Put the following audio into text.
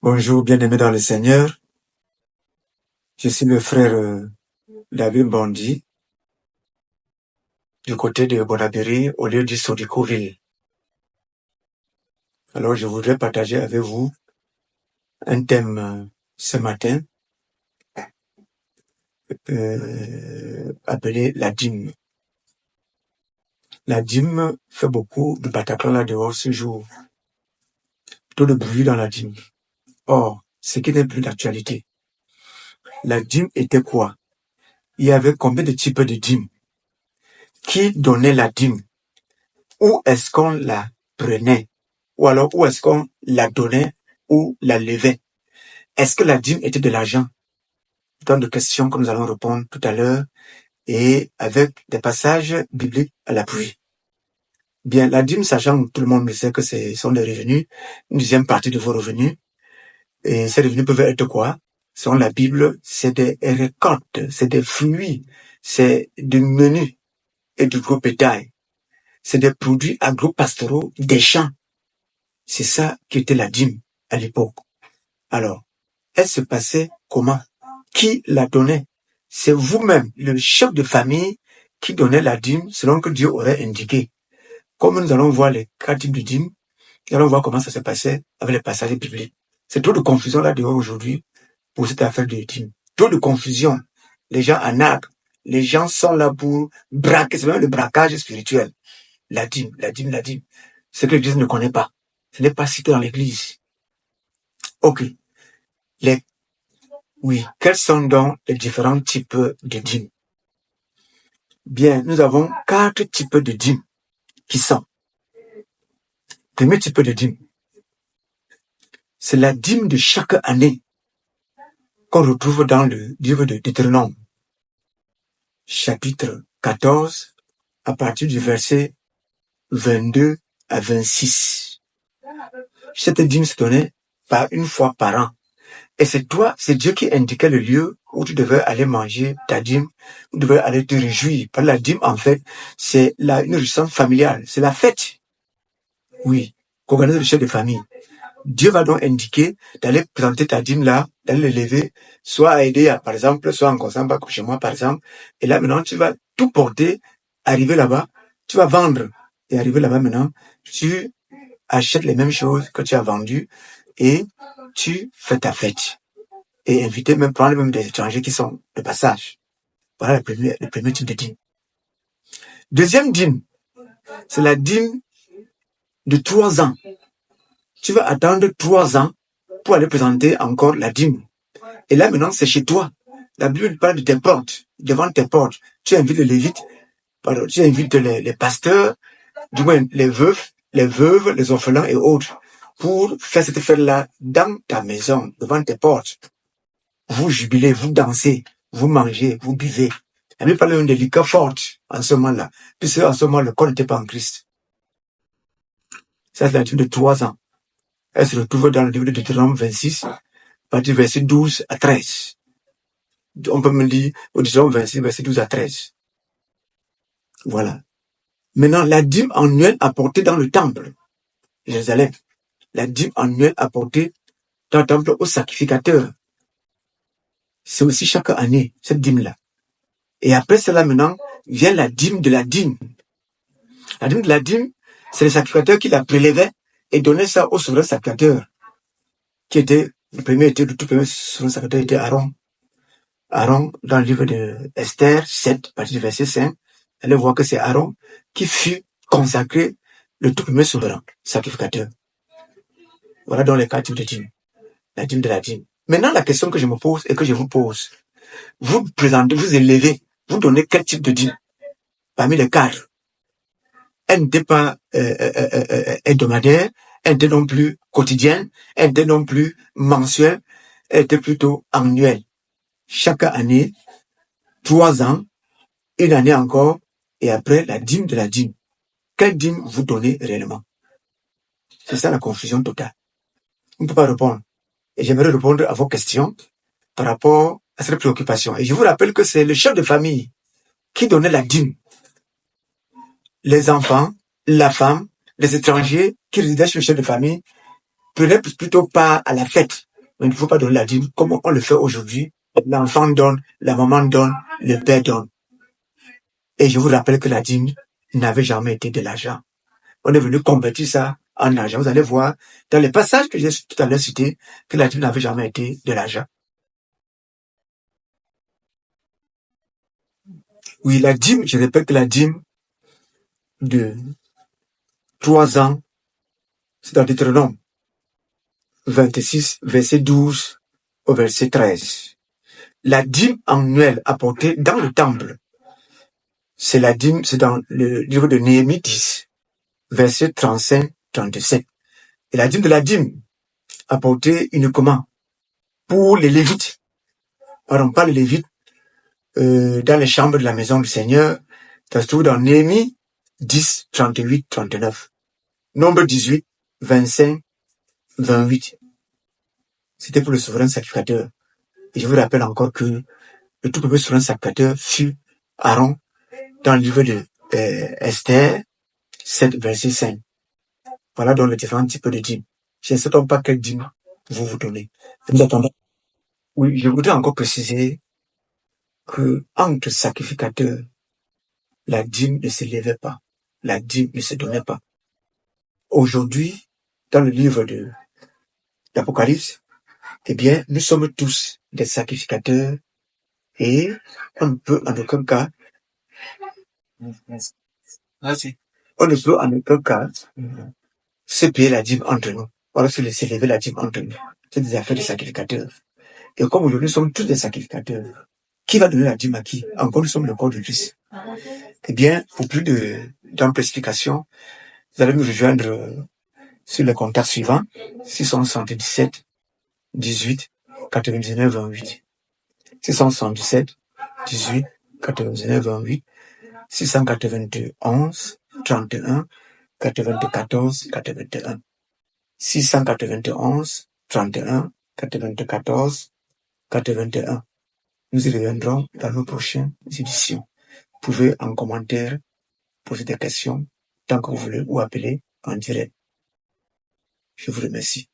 Bonjour, bien-aimés dans le Seigneur. Je suis le frère David Bondi, du côté de Bonabéry, au lieu du Sodicoville. Alors, je voudrais partager avec vous un thème ce matin, appelé la dîme. La dîme fait beaucoup de bataclan là dehors ce jour. Trop de bruit dans la dîme. Or, ce qui n'est plus d'actualité. La dîme était quoi? Il y avait combien de types de dîmes? Qui donnait la dîme? Où est-ce qu'on la prenait? Ou alors, où est-ce qu'on la donnait ou la levait? Est-ce que la dîme était de l'argent? Tant de questions que nous allons répondre tout à l'heure et avec des passages bibliques à l'appui. Bien, la dîme, sachant que tout le monde le sait que ce sont des revenus, une deuxième partie de vos revenus. Et ces revenus peuvent être quoi? Selon la Bible, c'est des récoltes, c'est des fruits, c'est du menu et du gros bétail. C'est des produits agro-pastoraux des champs. C'est ça qui était la dîme à l'époque. Alors, elle se passait comment? Qui la donnait? C'est vous-même, le chef de famille, qui donnait la dîme selon que Dieu aurait indiqué. Comme nous allons voir les 4 types de dîmes, nous allons voir comment ça se passait avec les passages bibliques. C'est trop de confusion là dehors aujourd'hui pour cette affaire de dîme. Trop de confusion. Les gens en arc. Les gens sont là pour braquer. C'est même le braquage spirituel. La dîme, la dîme, la dîme. Ce que l'Église ne connaît pas. Ce n'est pas cité dans l'Église. Ok. Oui. Quels sont donc les différents types de dîmes? Bien, nous avons 4 types de dîmes qui sont. Premier type de dîme, c'est la dîme de chaque année qu'on retrouve dans le livre de Deutéronome, chapitre 14, à partir du verset 22 à 26. Cette dîme se donnait par une fois par an. Et c'est Dieu qui indiquait le lieu où tu devais aller manger ta dîme, où tu devais aller te réjouir. Par la dîme, en fait, c'est une réjouissance familiale, c'est la fête. Oui, qu'organise le chef de famille. Dieu va donc indiquer d'aller présenter ta dîme là, d'aller l'élever, soit à aider, par exemple, soit en Kosamba, comme chez moi, par exemple. Et là, maintenant, tu vas tout porter, arriver là-bas, tu vas vendre. Et arriver là-bas, maintenant, tu achètes les mêmes choses que tu as vendues et tu fais ta fête. Et inviter, prendre même des étrangers qui sont de passage. Voilà le premier type de dîme. Deuxième dîme, c'est la dîme de 3 ans. Tu vas attendre 3 ans pour aller présenter encore la dîme. Et là, maintenant, c'est chez toi. La Bible parle de tes portes, devant tes portes. Tu invites les lévites, tu invites les pasteurs, du moins les veuves, les orphelins et autres, pour faire cette fête-là dans ta maison, devant tes portes. Vous jubilez, vous dansez, vous mangez, vous buvez. La Bible parle de liqueurs fortes en ce moment-là, puisque en ce moment, le corps n'était pas en Christ. Ça, c'est la dîme de 3 ans. Elle se retrouve dans le livre de Deutéronome 26, à partir du verset 12 à 13. On peut me dire, au Deutéronome 26, verset 12 à 13. Voilà. Maintenant, la dîme annuelle apportée dans le temple, Jérusalem. La dîme annuelle apportée dans le temple au sacrificateur. C'est aussi chaque année, cette dîme-là. Et après cela, maintenant, vient la dîme de la dîme. La dîme de la dîme, c'est le sacrificateur qui la prélevait et donnait ça au souverain sacrificateur, qui était, le tout premier souverain sacrificateur était Aaron. Aaron, dans le livre de Esther 7, à partir du verset 5, allez voir que c'est Aaron qui fut consacré le tout premier souverain sacrificateur. Voilà donc les 4 types de dîmes. La dîme de la dîme. Maintenant, la question que je me pose et que je vous pose, vous présentez, vous élevez, vous donnez quel type de dîme parmi les 4? Elle n'était pas hebdomadaire, elle n'était non plus quotidienne, elle n'était non plus mensuelle, elle était plutôt annuelle. Chaque année, 3 ans, une année encore, et après la dîme de la dîme. Quelle dîme vous donnez réellement? C'est ça la confusion totale. On ne peut pas répondre. Et j'aimerais répondre à vos questions par rapport à cette préoccupation. Et je vous rappelle que c'est le chef de famille qui donnait la dîme. Les enfants, la femme, les étrangers qui résidaient chez le chef de famille prenaient plutôt part à la fête. Mais il ne faut pas donner la dîme comme on le fait aujourd'hui. L'enfant donne, la maman donne, le père donne. Et je vous rappelle que la dîme n'avait jamais été de l'argent. On est venu convertir ça en argent. Vous allez voir dans les passages que j'ai tout à l'heure cités que la dîme n'avait jamais été de l'argent. Oui, la dîme, je répète que la dîme de 3 ans, c'est dans Deutéronome 26, verset 12 au verset 13. La dîme annuelle apportée dans le temple, c'est la dîme, c'est dans le livre de Néhémie 10, verset 35-37. Et la dîme de la dîme apportée uniquement pour les Lévites. Pardon, pas les Lévites, dans les chambres de la maison du Seigneur. Ça se trouve dans Néhémie 10, 38-39. Nombre 18, 25, 28. C'était pour le souverain sacrificateur. Et je vous rappelle encore que le tout premier souverain sacrificateur fut Aaron dans le livre de Esther 7, verset 5. Voilà donc les différents types de dîmes. Je ne sais donc pas quelle dîme vous donnez. Nous attendons. Oui, je voudrais encore préciser que entre sacrificateurs, la dîme ne s'élevait pas. La dîme ne se donnait pas. Aujourd'hui, dans le livre d'Apocalypse, eh bien, nous sommes tous des sacrificateurs et on ne peut en aucun cas, se payer la dîme entre nous. Voilà, s'élever la dîme entre nous. C'est des affaires de sacrificateurs. Et comme aujourd'hui, nous sommes tous des sacrificateurs, qui va donner la dîme à qui? Encore, nous sommes le corps de Christ. Eh bien, pour plus d'ample explication, vous allez nous rejoindre sur le contact suivant, 677 18 99 28. 677 18 99 28. 691 31 94 81. 691 31 94 81. Nous y reviendrons dans nos prochaines éditions. Vous pouvez en commentaire poser des questions tant que vous voulez ou appeler en direct. Je vous remercie.